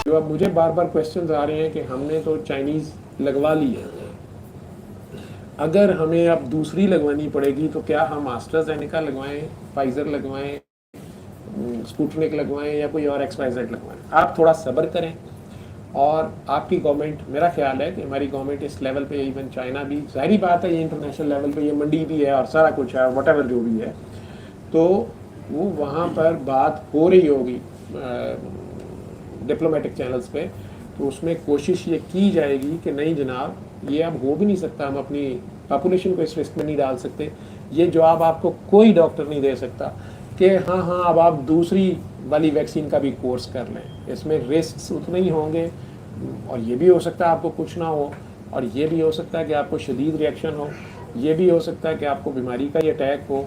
جو اب مجھے بار بار کویسچنز آ رہے ہیں کہ ہم نے تو چائنیز لگوا لی ہے، اگر ہمیں اب دوسری لگوانی پڑے گی تو کیا ہم آسٹرازینیکا لگوائیں، فائزر لگوائیں، اسپوٹنک لگوائیں یا کوئی اور ایکس وائی زیڈ لگوائیں؟ آپ تھوڑا صبر کریں، اور آپ کی گورنمنٹ، میرا خیال ہے کہ ہماری گورنمنٹ اس لیول پہ، ایون چائنا بھی، ظاہری بات ہے یہ انٹرنیشنل لیول پہ یہ منڈی بھی ہے اور سارا کچھ ہے، واٹ ایور جو بھی ہے، تو وہ وہاں پر بات ہو رہی ہوگی ڈپلومیٹک چینلز پہ، تو اس میں کوشش یہ کی جائے گی کہ نہیں جناب یہ اب ہو بھی نہیں سکتا، ہم اپنی پاپولیشن کو اس رسک میں نہیں ڈال سکتے، یہ جواب آپ کو کوئی ڈاکٹر نہیں دے سکتا کہ ہاں اب آپ دوسری والی ویکسین کا بھی کورس کر لیں، اس میں رسکس اتنے ہی ہوں گے، اور یہ بھی ہو سکتا ہے آپ کو کچھ نہ ہو، اور یہ بھی ہو سکتا ہے کہ آپ کو شدید ریئیکشن ہو، یہ بھی ہو سکتا ہے کہ آپ کو بیماری کا یہ اٹیک ہو،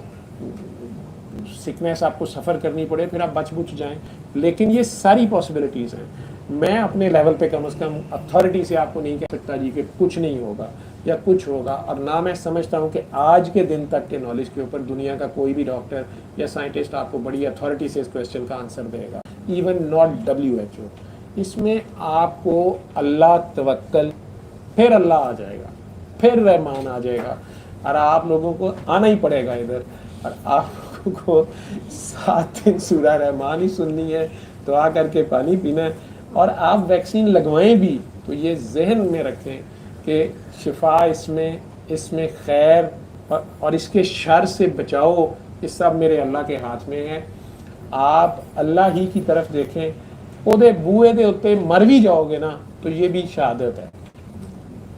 سکنیس آپ کو سفر کرنی پڑے، پھر آپ بچ جائیں، لیکن یہ ساری پاسبلٹیز ہیں۔ میں اپنے لیول پہ کم از کم اتھارٹی سے آپ کو نہیں کہہ سکتا جی کہ کچھ نہیں ہوگا یا کچھ ہوگا، اور نہ میں سمجھتا ہوں کہ آج کے دن تک کے نالج کے اوپر دنیا کا کوئی بھی ڈاکٹر یا سائنٹسٹ آپ کو بڑی اتھارٹی سے اس کویسچن کا آنسر دے گا، ایون ناٹ WHO۔ اس میں آپ کو اللہ توکل، پھر اللہ آ جائے گا، پھر رحمان آ جائے گا، اور آپ لوگوں کو آنا ہی پڑے گا ادھر، اور آپ کو 7 دن سورہ رحمان ہی سننی ہے، دعا کر کے پانی پینا ہے، اور آپ ویکسین لگوائیں بھی تو یہ ذہن میں رکھیں کہ شفا اس میں خیر اور اس کے شر سے بچاؤ، یہ سب میرے اللہ کے ہاتھ میں ہے۔ آپ اللہ ہی کی طرف دیکھیں، اودے بوئے دے اتے مر بھی جاؤ گے نا تو یہ بھی شہادت ہے،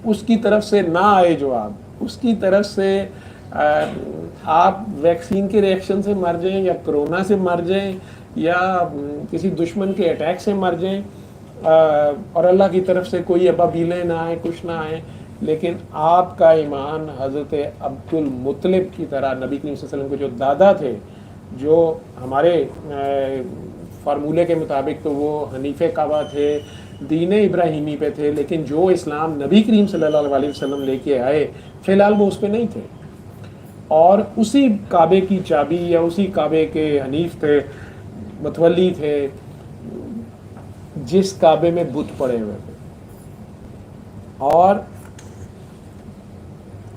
اس کی طرف سے نہ آئے جواب، اس کی طرف سے آپ ویکسین کے ریئیکشن سے مر جائیں یا کرونا سے مر جائیں یا کسی دشمن کے اٹیک سے مر جائیں، اور اللہ کی طرف سے کوئی ابابیلیں نہ آئیں، کچھ نہ آئیں، لیکن آپ کا ایمان حضرت عبد المطلب کی طرح، نبی کریم صلی اللہ علیہ وسلم کے جو دادا تھے، جو ہمارے فارمولے کے مطابق تو وہ حنیف کعبہ تھے، دین ابراہیمی پہ تھے، لیکن جو اسلام نبی کریم صلی اللہ علیہ وسلم لے کے آئے فی الحال وہ اس پہ نہیں تھے، اور اسی کعبے کی چابی یا اسی کعبے کے حنیف تھے، متولی تھے، جس کعبے میں بت پڑے ہوئے تھے، اور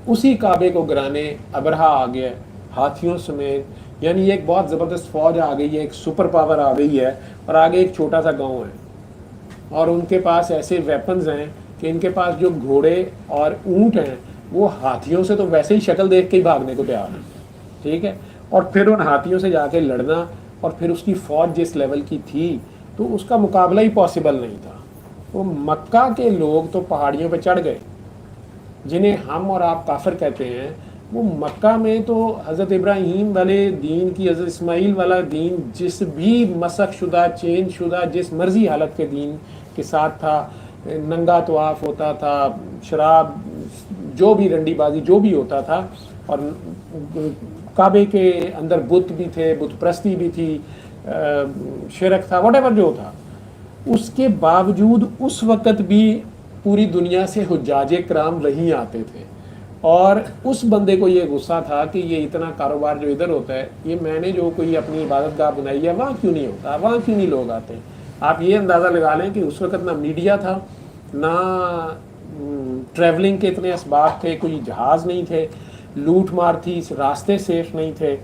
اسی کعبے کو گرانے ابرہا آ گیا ہاتھیوں سمیت، یعنی یہ ایک بہت زبردست فوج آ گئی ہے، ایک سپر پاور آ گئی ہے، اور آگے ایک چھوٹا سا گاؤں ہے، اور ان کے پاس ایسے ویپنز ہیں کہ ان کے پاس جو گھوڑے اور اونٹ ہیں وہ ہاتھیوں سے تو ویسے ہی شکل دیکھ کے ہی بھاگنے کو تیار ہیں، ٹھیک ہے، اور پھر ان ہاتھیوں سے جا کے لڑنا، اور پھر اس کی فوج جس لیول کی تھی تو اس کا مقابلہ ہی پاسبل نہیں تھا۔ وہ مکہ کے لوگ تو پہاڑیوں پہ چڑھ گئے، جنہیں ہم اور آپ کافر کہتے ہیں، وہ مکہ میں تو حضرت ابراہیم والے دین کی، حضرت اسماعیل والا دین، جس بھی مسخ شدہ، چینج شدہ، جس مرضی حالت کے دین کے ساتھ تھا، ننگا طواف ہوتا تھا، شراب، جو بھی رنڈی بازی جو بھی ہوتا تھا، اور کعبے کے اندر بت بھی تھے، بت پرستی بھی تھی، شرک تھا، واٹ ایور جو تھا، اس کے باوجود اس وقت بھی پوری دنیا سے حجاج کرام نہیں آتے تھے، اور اس بندے کو یہ غصہ تھا کہ یہ اتنا کاروبار جو ادھر ہوتا ہے، یہ میں نے جو کوئی اپنی عبادت گاہ بنائی ہے وہاں کیوں نہیں ہوتا، وہاں کیوں نہیں لوگ آتے؟ آپ یہ اندازہ لگا لیں کہ اس وقت نہ میڈیا تھا، نہ ٹریولنگ کے اتنے اسباب تھے، کوئی جہاز نہیں تھے، لوٹ مار تھی، راستے سیف نہیں تھے،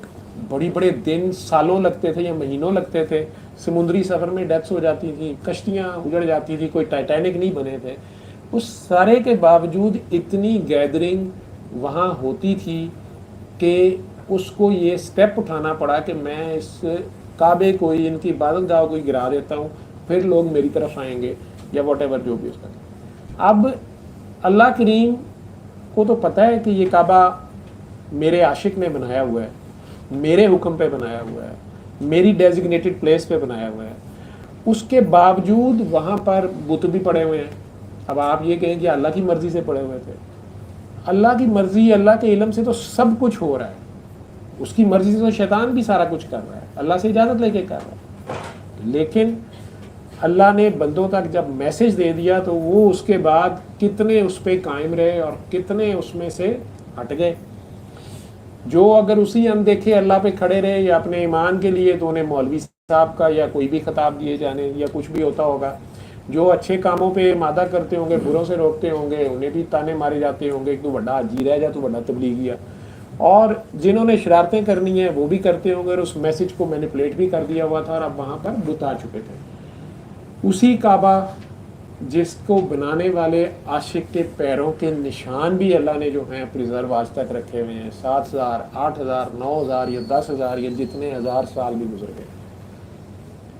بڑے دن، سالوں لگتے تھے یا مہینوں لگتے تھے، سمندری سفر میں ڈیتھس ہو جاتی تھی، کشتیاں اجڑ جاتی تھی، کوئی ٹائٹینک نہیں بنے تھے، اس سارے کے باوجود اتنی گیدرنگ وہاں ہوتی تھی کہ اس کو یہ سٹیپ اٹھانا پڑا کہ میں اس کعبے کو، ان کی عبادت گاہ کو گرا دیتا ہوں، پھر لوگ میری طرف آئیں گے، یا واٹ ایور جو بھی اس کا۔ اب اللہ کریم کو تو پتہ ہے کہ یہ کعبہ میرے عاشق نے بنایا ہوا ہے، میرے حکم پہ بنایا ہوا ہے، میری ڈیزگنیٹڈ پلیس پہ بنایا ہوا ہے، اس کے باوجود وہاں پر بت بھی پڑے ہوئے ہیں۔ اب آپ یہ کہیں کہ اللہ کی مرضی سے پڑے ہوئے تھے، اللہ کی مرضی، اللہ کے علم سے تو سب کچھ ہو رہا ہے، اس کی مرضی سے تو شیطان بھی سارا کچھ کر رہا ہے، اللہ سے اجازت لے کے کر رہا ہے، لیکن اللہ نے بندوں تک جب میسج دے دیا تو وہ اس کے بعد کتنے اس پہ قائم رہے اور کتنے اس میں سے ہٹ گئے۔ जो अगर उसी अनदेखे अल्लाह पे खड़े रहे या अपने ईमान के लिए, तो उन्हें मौलवी साहब का या कोई भी खिताब दिए जाने या कुछ भी होता होगा। जो अच्छे कामों पे मादा करते होंगे, बुरों से रोकते होंगे, उन्हें भी ताने मारे जाते होंगे कि तू बड़ा हाजी रह जा, तू बड़ा तबलीगिया। और जिन्होंने शरारतें करनी है वो भी करते होंगे, और उस मैसेज को मैनिपुलेट भी कर दिया हुआ था, और अब वहाँ पर बुत आ चुके थे। उसी काबा जिसको बनाने वाले आशिक के पैरों के निशान भी अल्लाह ने जो हैं प्रिजर्व आज तक रखे हुए हैं, 7,000, 8,000, 9,000 या 10,000 या जितने हज़ार साल भी गुजर गए।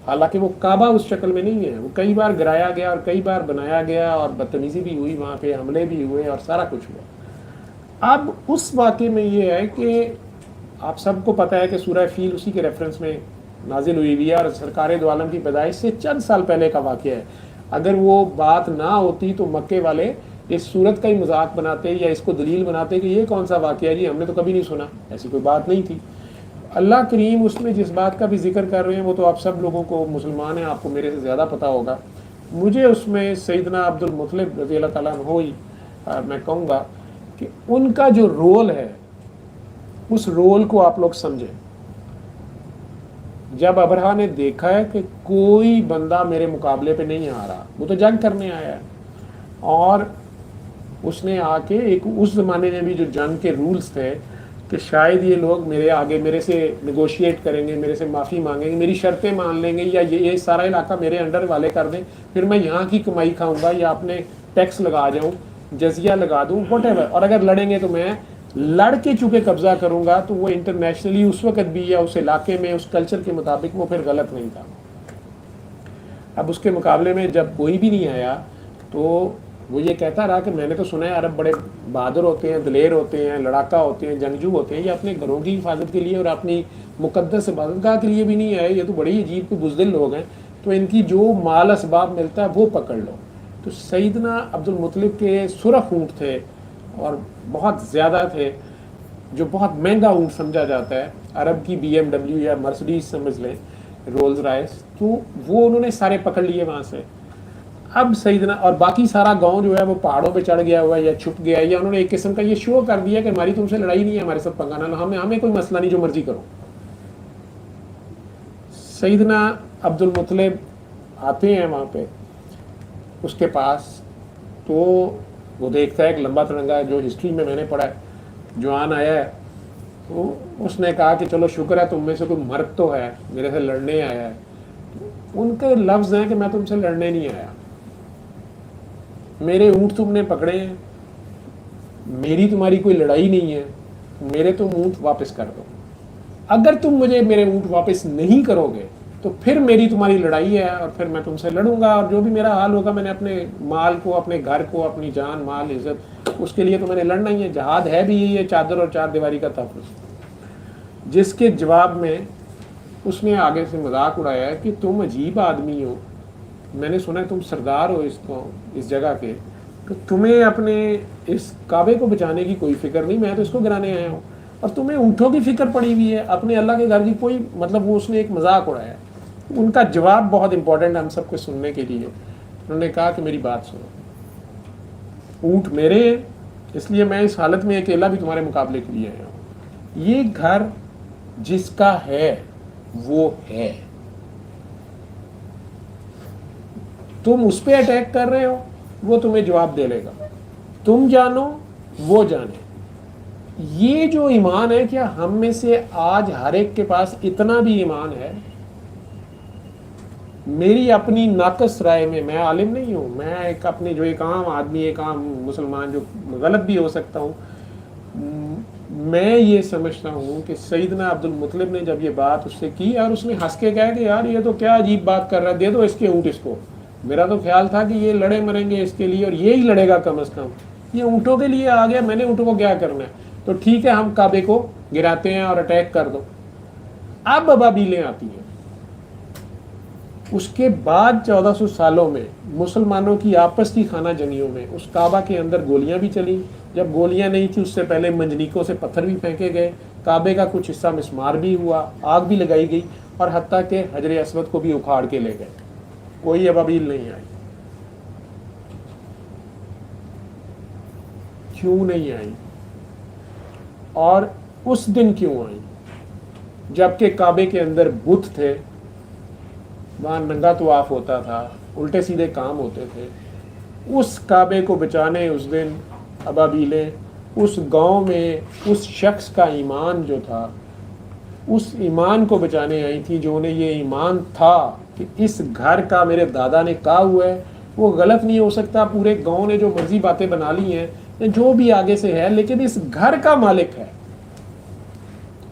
हालांकि वो काबा उस शक्ल में नहीं है, वो कई बार गिराया गया और कई बार बनाया गया, और बदतमीजी भी हुई, वहाँ पे हमले भी हुए और सारा कुछ हुआ। अब उस वाक़े में ये है कि आप सबको पता है कि सूरह फील उसी के रेफरेंस में नाजिल हुई हुई है, और सरकार दो आलम की पैदाइश से चंद साल पहले का वाक़या है। अगर वो बात ना होती तो मक्के वाले इस सूरत का ही मजाक बनाते या इसको दलील बनाते कि ये कौन सा वाक़या है जी, हमने तो कभी नहीं सुना, ऐसी कोई बात नहीं थी। अल्लाह करीम उसमें जिस बात का भी जिक्र कर रहे हैं वो तो आप सब लोगों को, मुसलमान हैं, आपको मेरे से ज़्यादा पता होगा। मुझे उसमें सैयदना अब्दुल मुत्तलिब रज़ी अल्लाह ताला अन्हु ही मैं कहूँगा कि उनका जो रोल है, उस रोल को आप लोग समझें। जब अबरहा ने देखा है कि कोई बंदा मेरे मुकाबले पे नहीं आ रहा, वो तो जंग करने आया है, और उसने आके एक उस ज़माने में भी जो जंग के रूल्स थे कि शायद ये लोग मेरे आगे मेरे से नेगोशिएट करेंगे, मेरे से माफ़ी मांगेंगे, मेरी शर्तें मान लेंगे, या ये सारा इलाका मेरे अंडर वाले कर दें, फिर मैं यहाँ की कमाई खाऊंगा या अपने टैक्स लगा जाऊँ, जजिया लगा दूँ, व्हाटएवर, और अगर लड़ेंगे तो मैं लड़ के चूँकि कब्ज़ा करूँगा, तो वो इंटरनेशनली उस वक्त भी या उस इलाके में उस कल्चर के मुताबिक वो फिर गलत नहीं था। अब उसके मुकाबले में जब कोई भी नहीं आया तो वो ये कहता रहा कि मैंने तो सुना है अरब बड़े बहादुर होते हैं, दलेर होते हैं, लड़ाका होते हैं, जंगजू होते हैं, ये अपने घरों की हिफाजत के लिए और अपनी मुकद्दस इबादतगाह के लिए भी नहीं आए, ये तो बड़ी अजीब को बुज़दिल लोग हैं, तो इनकी जो माल असबाब मिलता है वो पकड़ लो। तो सैयदना अब्दुल मुत्तलिब के सुरख ऊँट थे और बहुत ज़्यादा थे, जो बहुत महंगा ऊँट समझा जाता है, अरब की BMW या मर्सिडीज समझ लें, रोल्स रॉयस, तो वो उन्होंने सारे पकड़ लिए वहाँ से। अब सैयदना और बाकी सारा गांव जो है वो पहाड़ों पे चढ़ गया हुआ है या छुप गया है, या उन्होंने एक किस्म का ये शो कर दिया कि हमारी तुमसे लड़ाई नहीं है, हमारे साथ पंगा ना लो, हमें कोई मसला नहीं, जो मर्जी करो। सैयदना अब्दुल मुत्तलिब आते हैं वहाँ पे उसके पास, तो वो देखता है एक लंबा तिरंगा, जो हिस्ट्री में मैंने पढ़ा है, जवान आया है, तो उसने कहा कि चलो शुक्र है तुम में से कोई मर्द तो है, मेरे से लड़ने आया है। उनके लफ्ज़ हैं कि मैं तुमसे लड़ने नहीं आया, मेरे ऊँट तुमने पकड़े हैं, मेरी तुम्हारी कोई लड़ाई नहीं है, मेरे तुम ऊँट वापस कर दो। अगर तुम मुझे मेरे ऊँट वापस नहीं करोगे तो फिर मेरी तुम्हारी लड़ाई है और फिर मैं तुमसे लड़ूंगा, और जो भी मेरा हाल होगा, मैंने अपने माल को, अपने घर को, अपनी जान माल इज्जत, उसके लिए तो मैंने लड़ना ही है। जहाद है भी यही है, चादर और चार दीवारी का तहफ़्फ़ुज़। जिसके जवाब में उसने आगे से मजाक उड़ाया है कि तुम अजीब आदमी हो, मैंने सुना है तुम सरदार हो इस जगह के, तो तुम्हें अपने इस काबे को बचाने की कोई फिक्र नहीं, मैं तो इसको गिराने आया हूँ, और तुम्हें ऊँटों की फिक्र पड़ी हुई है, अपने अल्लाह के घर की कोई मतलब, वो उसने एक मजाक उड़ाया। उनका जवाब बहुत इंपॉर्टेंट है हम सबको सुनने के लिए। उन्होंने कहा कि मेरी बात सुनो, ऊँट मेरे हैं, इसलिए मैं इस हालत में अकेला भी तुम्हारे मुकाबले के लिए आया हूँ। ये घर जिसका है वो है, तुम उस पर अटैक कर रहे हो, वो तुम्हें जवाब दे लेगा, तुम जानो वो जाने। ये जो ईमान है, क्या हम में से आज हर एक के पास इतना भी ईमान है? मेरी अपनी नाकस राय में, मैं आलिम नहीं हूँ, मैं एक अपने जो एक आम आदमी, एक आम मुसलमान जो गलत भी हो सकता हूँ, मैं ये समझता हूँ कि सैयदना अब्दुल मुत्तलिब ने जब ये बात उससे की और उसने हंस के कहा कि यार ये तो क्या अजीब बात कर रहा है, दे दो इसके ऊँट इसको। मेरा तो ख्याल था कि ये लड़े मरेंगे इसके लिए और ये ही लड़ेगा कम अज़ कम, ये ऊँटों के लिए आ गया, मैंने ऊँटों को क्या करना है, तो ठीक है हम काबे को गिराते हैं और अटैक कर दो। अब अबाबीलें आती हैं। उसके बाद 1400 सालों में मुसलमानों की आपस की खाना जंगियों में उस काबा के अंदर गोलियां भी चली, जब गोलियां नहीं थी उससे पहले मंजनीकों से पत्थर भी फेंके गए, काबे का कुछ हिस्सा मिस्मार भी हुआ, आग भी लगाई गई, और हत्ता के हजर अस्वद को भी उखाड़ के ले गए, कोई अबाबील नहीं आई। क्यों नहीं आई? और उस दिन क्यों आई, जबकि काबे के अंदर बुत थे, वहाँ नंगा तवाफ होता था, उल्टे सीधे काम होते थे। उस काबे को बचाने उस दिन अबाबीलें उस गांव में उस शख्स का ईमान जो था, उस ईमान को बचाने आई थी, जो उन्हें ये ईमान था कि इस घर का मेरे दादा ने कहा हुआ है वो गलत नहीं हो सकता। पूरे गांव ने जो मर्जी बातें बना ली हैं, जो भी आगे से है, लेकिन इस घर का मालिक है।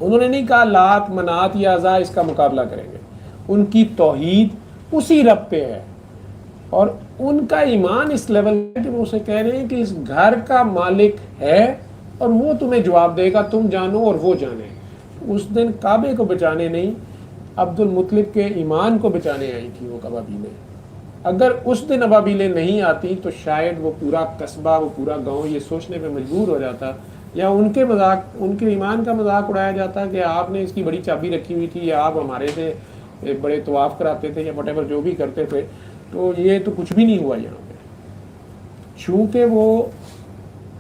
उन्होंने नहीं कहा लात मनात या अज़ा इसका मुकाबला करेंगे, उनकी तौहीद उसी रब पे है और उनका ईमान इस लेवल है कि वो उसे कह रहे हैं कि इस घर का मालिक है और वो तुम्हें जवाब देगा, तुम जानो और वो जाने। उस दिन काबे को बचाने नहीं, अब्दुल मुत्तलिब के ईमान को बचाने आई थी वो अबाबीलें। अगर उस दिन अबाबीलें नहीं आती तो शायद वो पूरा कस्बा, वो पूरा गांव ये सोचने पे मजबूर हो जाता, या उनके मजाक, उनके ईमान का मजाक उड़ाया जाता कि आपने इसकी बड़ी चाबी रखी हुई थी, या आप हमारे से बड़े तवाफ कराते थे, या वटेवर जो भी करते थे, तो ये तो कुछ भी नहीं हुआ यहाँ पे। चूँकि वो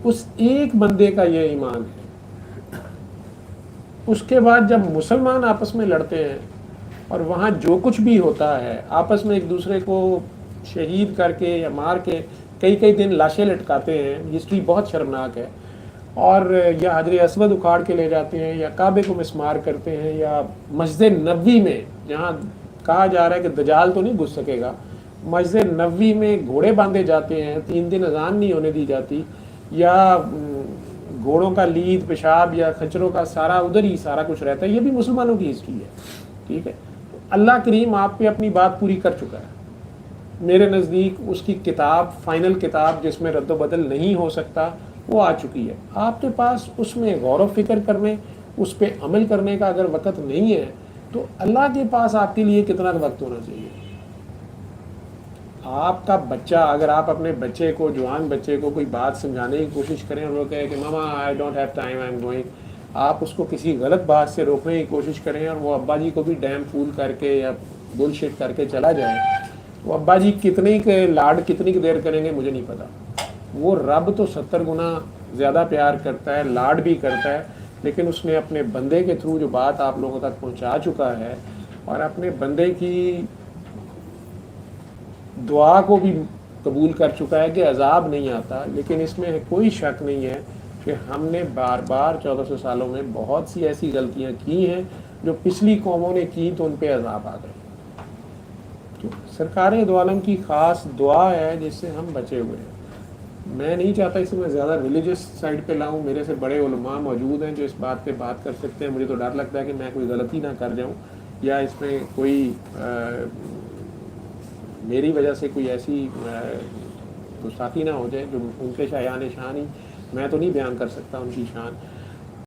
उस एक बंदे का ये ईमान है। उसके बाद जब मुसलमान आपस में लड़ते हैं और वहाँ जो कुछ भी होता है, आपस में एक दूसरे को शहीद करके या मार के कई कई दिन लाशें लटकाते हैं, हिस्ट्री बहुत शर्मनाक है। और या हजर असवद उखाड़ के ले जाते हैं, या काबे को मिसमार करते हैं, या मस्जिद नबवी में जहाँ कहा जा रहा है कि दजाल तो नहीं घुस सकेगा, मस्जिद नबवी में घोड़े बांधे जाते हैं, 3 दिन अजान नहीं होने दी जाती, या घोड़ों का लीद, पेशाब या खच्चरों का सारा उधर ही सारा कुछ रहता है। ये भी मुसलमानों की हिस्ट्री है, ठीक है। अल्लाह करीम आप पे अपनी बात पूरी कर चुका है। मेरे नज़दीक उसकी किताब, फाइनल किताब जिसमें रद्द बदल नहीं हो सकता, वो आ चुकी है। आपके पास उसमें गौर व फिक्र करने, उस पर अमल करने का अगर वक़्त नहीं है तो अल्लाह के पास आपके लिए कितना वक्त होना चाहिए। आपका बच्चा, अगर आप अपने बच्चे को, जवान बच्चे को कोई बात समझाने की कोशिश करें और वो कहे कि मामा I don't have time, I am going, आप उसको किसी गलत बात से रोकने की कोशिश करें और वो अब्बा जी को भी डैम फूल करके या बुलशिट करके चला जाए, वो अब्बा जी कितनी के लाड कितनी की देर करेंगे मुझे नहीं पता। वो रब तो 70 गुना ज़्यादा प्यार करता है, लाड भी करता है, लेकिन उसने अपने बंदे के थ्रू जो बात आप लोगों तक पहुंचा चुका है और अपने बंदे की दुआ को भी कबूल कर चुका है कि अजाब नहीं आता। लेकिन इसमें कोई शक नहीं है कि हमने बार बार 1400 सालों में बहुत सी ऐसी गलतियां की हैं जो पिछली कौमों ने की तो उन पे अजाब आ गए। तो सरकार दो आलम की ख़ास दुआ है जिससे हम बचे हुए हैं। मैं नहीं चाहता इसे मैं ज़्यादा रिलीजियस साइड पे लाऊं, मेरे से बड़े उलमा मौजूद हैं जो इस बात पे बात कर सकते हैं। मुझे तो डर लगता है कि मैं कोई गलती ना कर जाऊं या इसमें कोई मेरी वजह से कोई ऐसी गुस्ताखी ना हो जाए जो उनके शायान शान ही, मैं तो नहीं बयान कर सकता उनकी शान।